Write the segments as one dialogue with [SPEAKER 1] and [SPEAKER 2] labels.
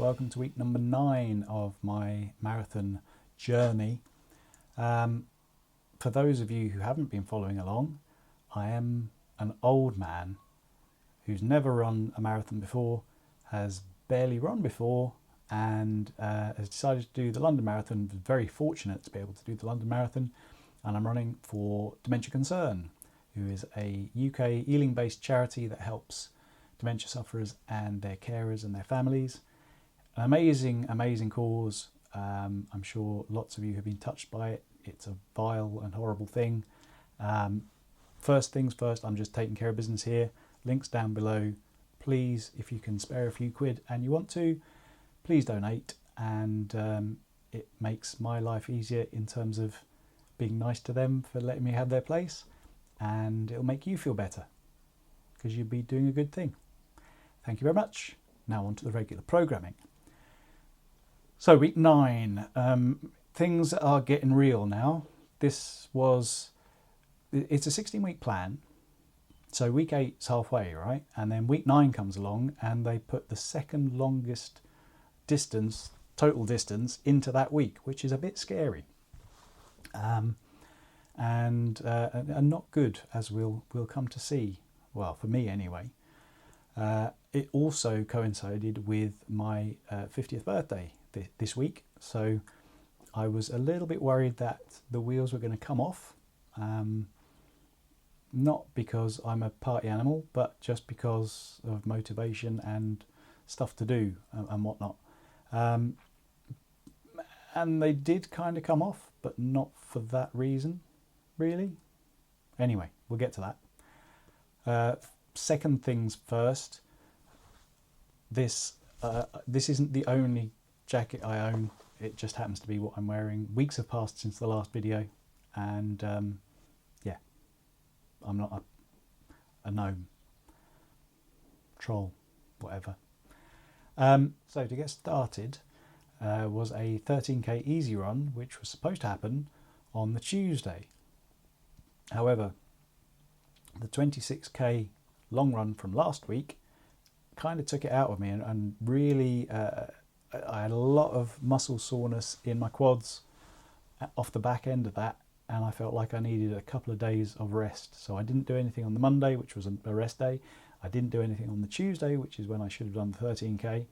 [SPEAKER 1] welcome to week number 9 of my marathon journey. For those of you who haven't been following along, I am an old man who's never run a marathon before, has barely run before, and has decided to do the London Marathon. Was very fortunate to be able to do the London Marathon, and I'm running for Dementia Concern, who is a UK Ealing-based charity that helps dementia sufferers and their carers and their families. An amazing, amazing cause. I'm sure lots of you have been touched by it. It's a vile and horrible thing. First things first, I'm just taking care of business here. Links down below. Please, if you can spare a few quid and you want to, please donate. And it makes my life easier in terms of being nice to them for letting me have their place. And it'll make you feel better because you'll be doing a good thing. Thank you very much. Now on to the regular programming. So week 9, things are getting real now. It's a 16-week plan. So week 8 is halfway, right? And then week 9 comes along and they put the second longest distance, total distance, into that week, which is a bit scary. And not good, as we'll come to see. Well, for me anyway. It also coincided with my 50th birthday this week, so I was a little bit worried that the wheels were going to come off. Not because I'm a party animal, but just because of motivation and stuff to do and whatnot. And they did kind of come off, but not for that reason, really. Anyway, we'll get to that. Second things first, this isn't the only jacket I own. It just happens to be what I'm wearing. Weeks have passed since the last video, and yeah, I'm not a gnome, troll, whatever. So to get started was a 13k easy run, which was supposed to happen on the Tuesday. However, the 26k long run from last week kind of took it out of me, and really I had a lot of muscle soreness in my quads off the back end of that, and I felt like I needed a couple of days of rest. So I didn't do anything on the Monday, which was a rest day. I didn't do anything on the Tuesday, which is when I should have done the 13k,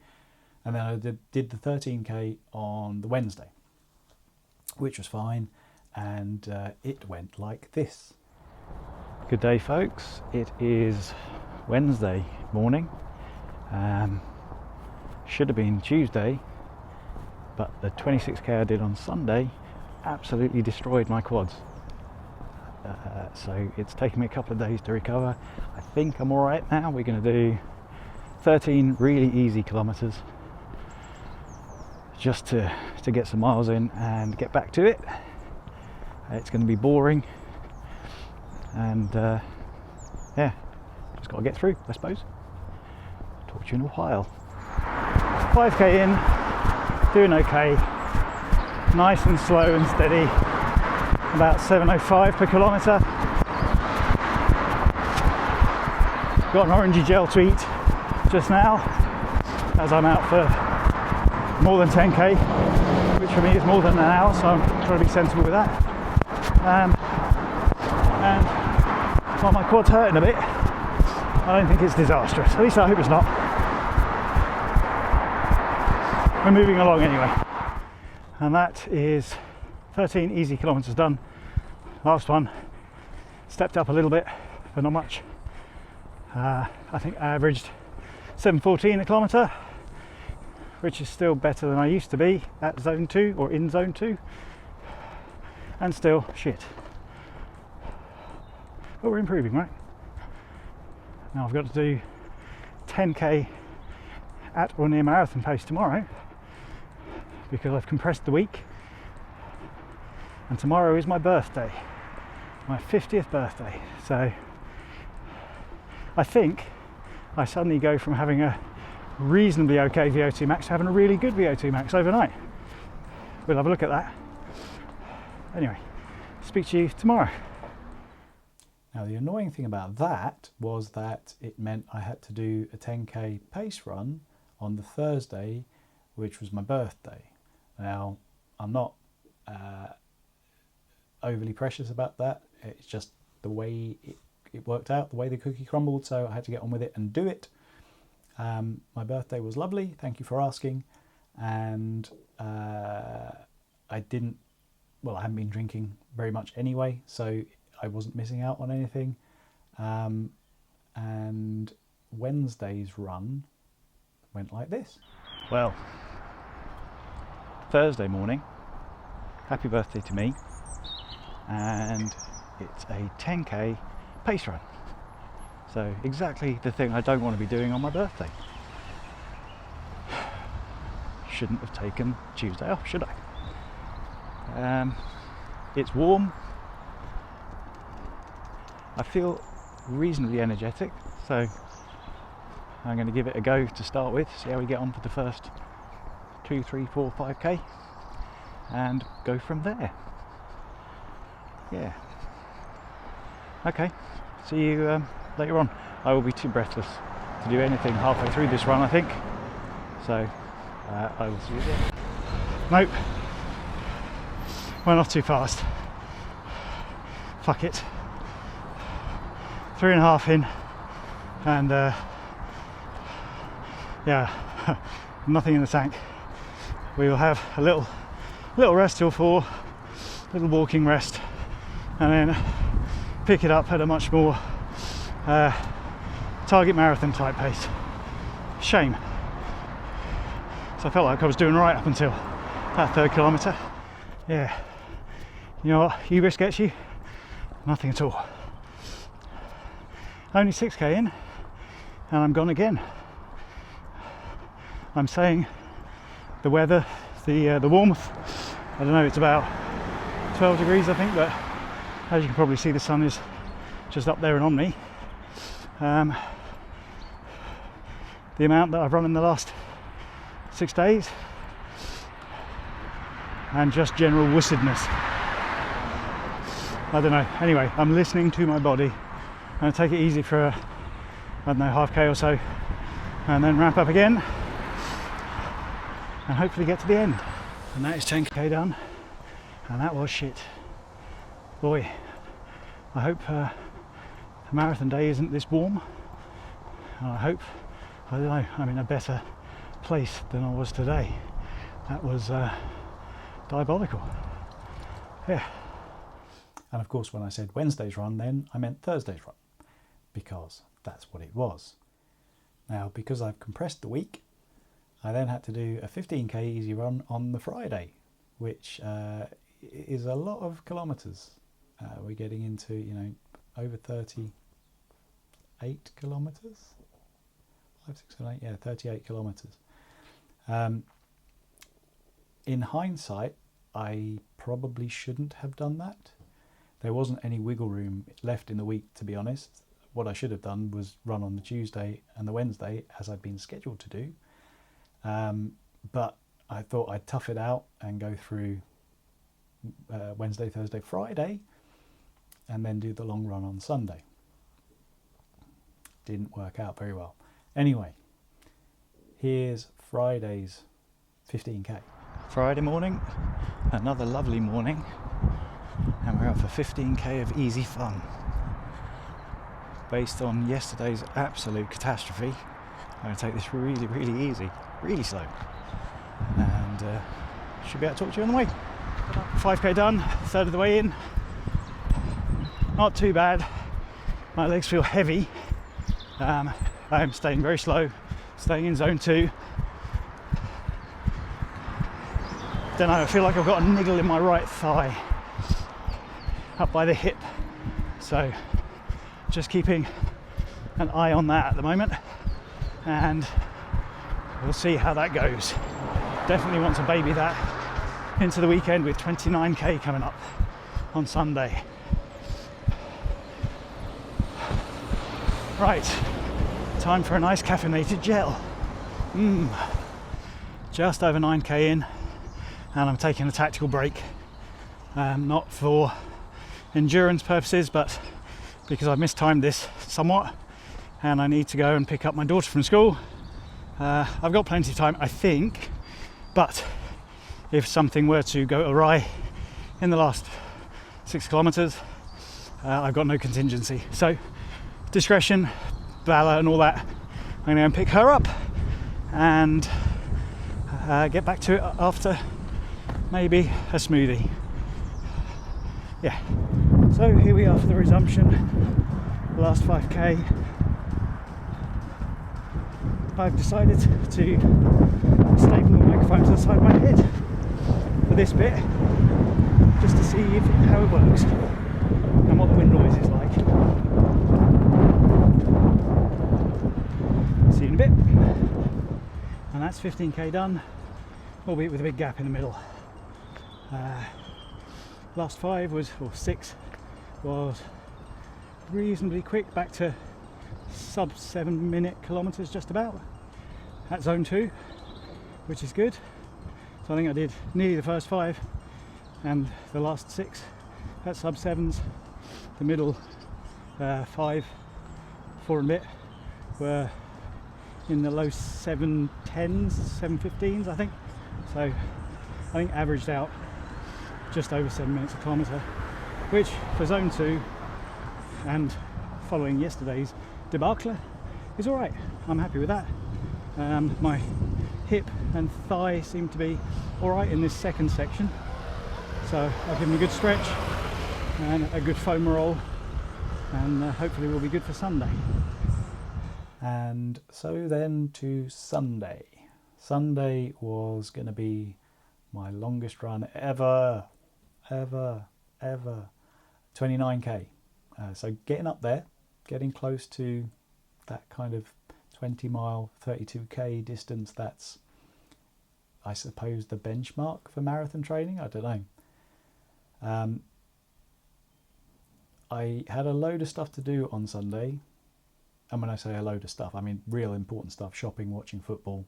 [SPEAKER 1] and then I did the 13k on the Wednesday, which was fine, and it went like this. Good day, folks. It is Wednesday morning. Should have been Tuesday, but the 26k I did on Sunday absolutely destroyed my quads. So it's taken me a couple of days to recover. I think I'm all right now. We're going to do 13 really easy kilometers just to get some miles in and get back to it. It's going to be boring, and yeah, just got to get through, I suppose. Talk to you in a while. 5k in, doing okay, nice and slow and steady, about 7:05 per kilometre. Got an orangey gel to eat just now, as I'm out for more than 10k, which for me is more than an hour, so I'm trying to be sensible with that. And while my quad's hurting a bit, I don't think it's disastrous. At least I hope it's not. We're moving along anyway. And that is 13 easy kilometres done. Last one stepped up a little bit, but not much. I think I averaged 7:14 a kilometre, which is still better than I used to be at zone 2 or in zone 2, and still shit. But we're improving, right? Now I've got to do 10k at or near marathon pace tomorrow, because I've compressed the week, and tomorrow is my birthday, my 50th birthday. So I think I suddenly go from having a reasonably okay VO2 max to having a really good VO2 max overnight. We'll have a look at that. Anyway, speak to you tomorrow. Now the annoying thing about that was that it meant I had to do a 10k pace run on the Thursday which was my birthday. Now, I'm not overly precious about that. It's just the way it worked out, the way the cookie crumbled, so I had to get on with it and do it. My birthday was lovely, thank you for asking, and I hadn't been drinking very much anyway, so I wasn't missing out on anything. And Wednesday's run went like this. Well, Thursday morning, happy birthday to me, and it's a 10k pace run. So exactly the thing I don't want to be doing on my birthday. Shouldn't have taken Tuesday off, should I? It's warm. I feel reasonably energetic, so I'm going to give it a go to start with, see how we get on for the first 2, 3, 4, 5k, and go from there. Yeah. Okay, see you later on. I will be too breathless to do anything halfway through this run, I think, so I will see you there. Nope, went off too fast. Fuck it. 3.5 in, and yeah, nothing in the tank. We will have a little rest till 4, little walking rest, and then pick it up at a much more target marathon type pace. Shame. So I felt like I was doing right up until that 3rd kilometre. Yeah, you know what hubris gets you? Nothing at all. Only 6k in, and I'm gone again. I'm saying the weather, the warmth, I don't know, it's about 12 degrees I think, but as you can probably see, the sun is just up there and on me. The amount that I've run in the last 6 days, and just general wussedness. I don't know. Anyway, I'm listening to my body. I'm going to take it easy for, I don't know, half k or so, and then ramp up again, and hopefully get to the end. And that is 10k done, and that was shit. Boy, I hope the marathon day isn't this warm, and I hope, I don't know, I'm in a better place than I was today. That was diabolical. Yeah. And of course, when I said Wednesday's run, then I meant Thursday's run, because that's what it was. Now, because I've compressed the week, I then had to do a 15k easy run on the Friday, which is a lot of kilometres. We're getting into, you know, over 38 kilometres? 5, 6, 7, 8, yeah, 38 kilometres. In hindsight, I probably shouldn't have done that. There wasn't any wiggle room left in the week, to be honest. What I should have done was run on the Tuesday and the Wednesday, as I'd been scheduled to do. But I thought I'd tough it out and go through Wednesday, Thursday, Friday, and then do the long run on Sunday. Didn't work out very well. Anyway, here's Friday's 15k. Friday morning, another lovely morning, and we're out for 15k of easy fun. Based on yesterday's absolute catastrophe, I'm going to take this really, really easy, really slow, and should be able to talk to you on the way. 5k done, 1/3 of the way in. Not too bad. My legs feel heavy. I'm staying very slow, staying in zone 2. Don't know, I feel like I've got a niggle in my right thigh, up by the hip. So just keeping an eye on that at the moment, and we'll see how that goes. Definitely want to baby that into the weekend with 29k coming up on Sunday. Right, time for a nice caffeinated gel. Just over 9k in, and I'm taking a tactical break, not for endurance purposes, but because I've mistimed this somewhat and I need to go and pick up my daughter from school. I've got plenty of time, I think,
[SPEAKER 2] But if something were to go awry in the last 6 kilometres, I've got no contingency. So discretion, Bala and all that, I'm going to go and pick her up and get back to it after maybe a smoothie. Yeah, so here we are for the resumption, the last 5k. I've decided to staple the microphone to the side of my head for this bit, just to see how it works and what the wind noise is like. See you in a bit. And that's 15k done, albeit with a big gap in the middle. Last 6 was reasonably quick, back to sub 7 minute kilometres just about at zone 2, which is good. So I think I did nearly the first 5 and the last 6 at sub 7s. The middle 5, 4 and a bit were in the low 7:10s, 7:15s I think. So I think averaged out just over 7 minutes a kilometre, which for zone 2 and following yesterday's debacle is alright. I'm happy with that. My hip and thigh seem to be alright in this second section, so I'll give them a good stretch and a good foam roll, and hopefully we'll be good for Sunday.
[SPEAKER 1] And so then to Sunday. Sunday was going to be my longest run ever. 29k. So getting up there, getting close to that kind of 20 mile, 32k distance. That's, I suppose, the benchmark for marathon training. I don't know. I had a load of stuff to do on Sunday. And when I say a load of stuff, I mean real important stuff: shopping, watching football,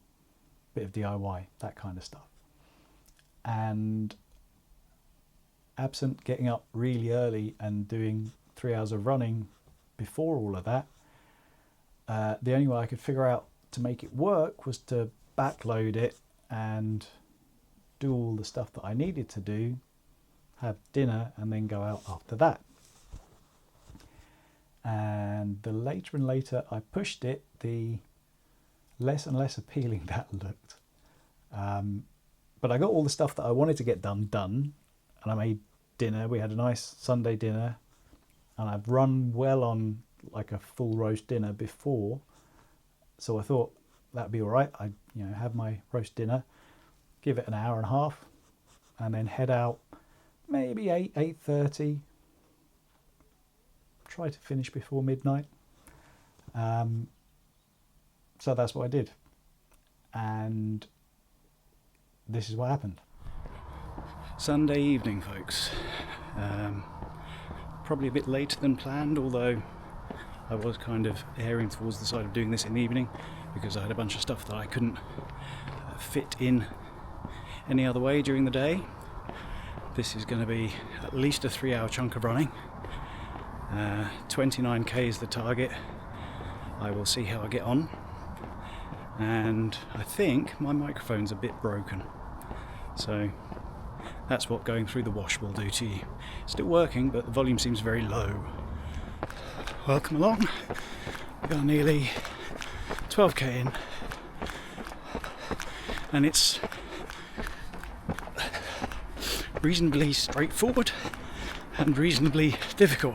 [SPEAKER 1] bit of DIY, that kind of stuff. And absent getting up really early and doing 3 hours of running before all of that, the only way I could figure out to make it work was to backload it and do all the stuff that I needed to do, have dinner, and then go out after that. And the later and later I pushed it, the less and less appealing that looked. But I got all the stuff that I wanted to get done, and I made dinner. We had a nice Sunday dinner, and I've run well on like a full roast dinner before, so I thought that'd be all right. I have my roast dinner, give it an hour and a half, and then head out maybe 8:30. Try to finish before midnight. So that's what I did, and this is what happened.
[SPEAKER 2] Sunday evening, folks. Probably a bit later than planned, although I was kind of erring towards the side of doing this in the evening because I had a bunch of stuff that I couldn't fit in any other way during the day. This is going to be at least a 3-hour chunk of running. 29k is the target. I will see how I get on. And I think my microphone's a bit broken, so that's what going through the wash will do to you. Still working, but the volume seems very low. Welcome along. We've got nearly 12k in, and it's reasonably straightforward and reasonably difficult.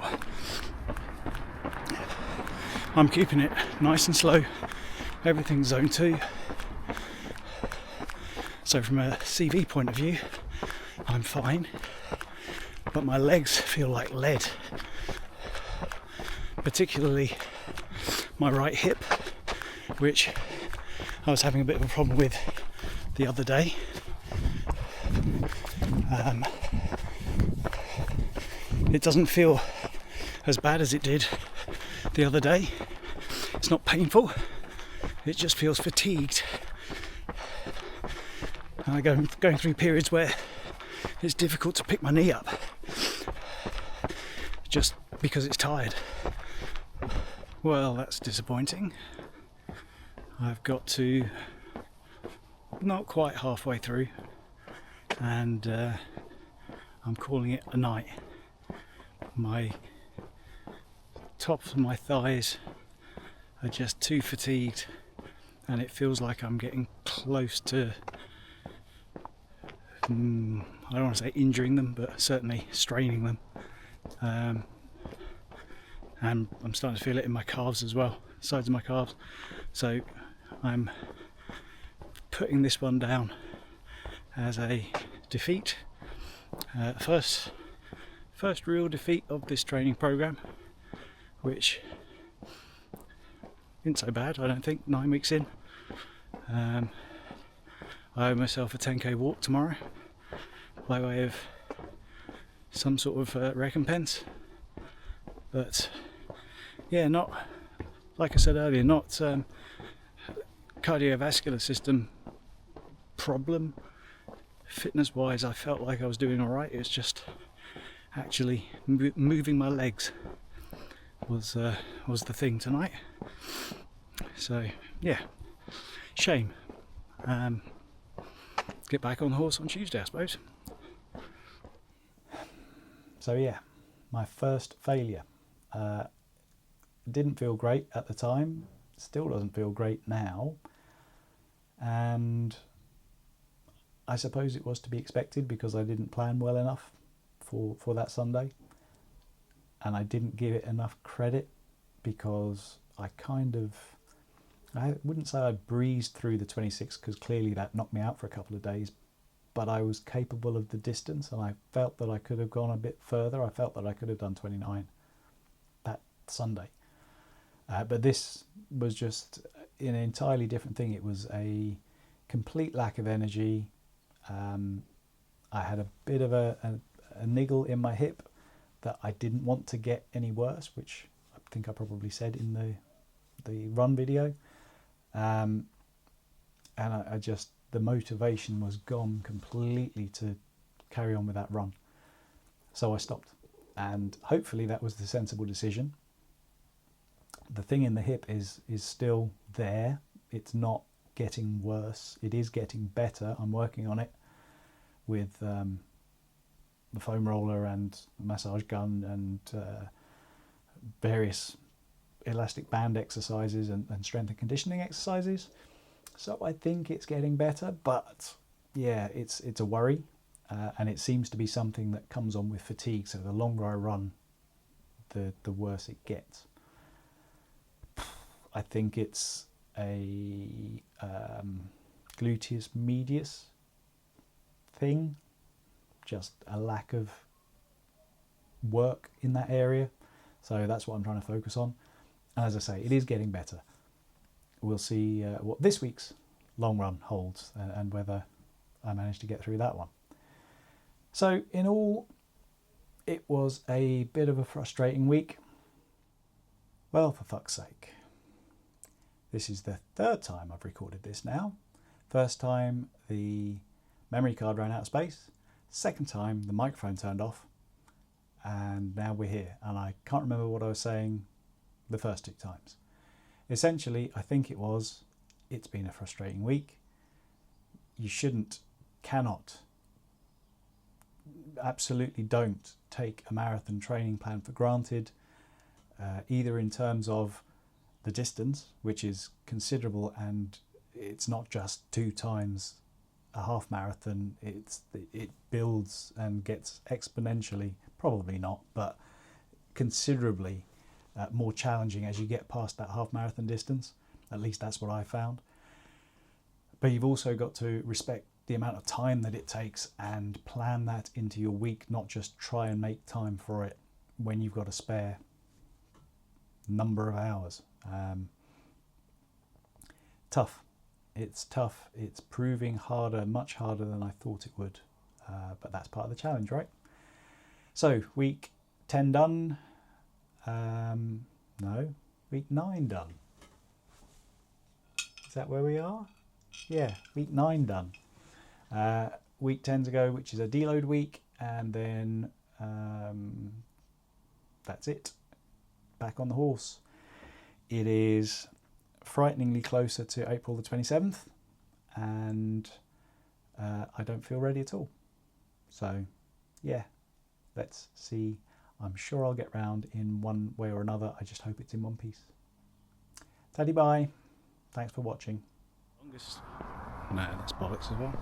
[SPEAKER 2] I'm keeping it nice and slow. Everything's zone 2. So from a CV point of view, I'm fine, but my legs feel like lead, particularly my right hip, which I was having a bit of a problem with the other day. It doesn't feel as bad as it did the other day. It's not painful, it just feels fatigued. And I go going through periods where it's difficult to pick my knee up just because it's tired. Well, that's disappointing. I've got to not quite halfway through, and I'm calling it a night. My tops of my thighs are just too fatigued, and it feels like I'm getting close to, I don't want to say injuring them, but certainly straining them. And I'm starting to feel it in my calves as well, sides of my calves. So I'm putting this one down as a defeat. First real defeat of this training program, which isn't so bad, I don't think, 9 weeks in. I owe myself a 10k walk tomorrow by way of some sort of recompense. But yeah, not, like I said earlier, not cardiovascular system problem. Fitness wise, I felt like I was doing alright. It's just actually moving my legs was the thing tonight. So yeah, shame. Get back on the horse on Tuesday, I suppose.
[SPEAKER 1] So yeah, my first failure. Didn't feel great at the time, still doesn't feel great now, and I suppose it was to be expected because I didn't plan well enough for that Sunday, and I didn't give it enough credit because I wouldn't say I breezed through the 26 because clearly that knocked me out for a couple of days, but I was capable of the distance and I felt that I could have gone a bit further. I felt that I could have done 29 that Sunday. But this was just an entirely different thing. It was a complete lack of energy. I had a bit of a niggle in my hip that I didn't want to get any worse, which I think I probably said in the run video. And I just, the motivation was gone completely to carry on with that run. So I stopped. And hopefully that was the sensible decision. The thing in the hip is still there. It's not getting worse. It is getting better. I'm working on it with the foam roller and massage gun and various elastic band exercises and strength and conditioning exercises. So I think it's getting better, but yeah, it's a worry, and it seems to be something that comes on with fatigue. So the longer I run, the worse it gets. I think it's a gluteus medius thing, just a lack of work in that area. So that's what I'm trying to focus on. And as I say, it is getting better. We'll see what this week's long run holds and whether I manage to get through that one. So in all, it was a bit of a frustrating week. Well, for fuck's sake. This is the third time I've recorded this now. First time the memory card ran out of space. Second time the microphone turned off. And now we're here. And I can't remember what I was saying the first 2 times. Essentially, I think it's been a frustrating week. You cannot, absolutely don't take a marathon training plan for granted, either in terms of the distance, which is considerable, and it's not just 2 times a half marathon. It builds and gets exponentially, probably not, but considerably more challenging as you get past that half marathon distance. At least that's what I found. But you've also got to respect the amount of time that it takes and plan that into your week, not just try and make time for it when you've got a spare number of hours. Tough. It's tough. It's proving harder, much harder than I thought it would. But that's part of the challenge, right? So week 10 done. No, week 9 done. Is that where we are? Yeah, week 9 done. Week 10 to go, which is a deload week, and then that's it. Back on the horse. It is frighteningly closer to April the 27th, and I don't feel ready at all. So yeah, let's see. I'm sure I'll get round in one way or another. I just hope it's in one piece. Taddy bye. Thanks for watching.
[SPEAKER 2] Longest. No, that's bollocks as well.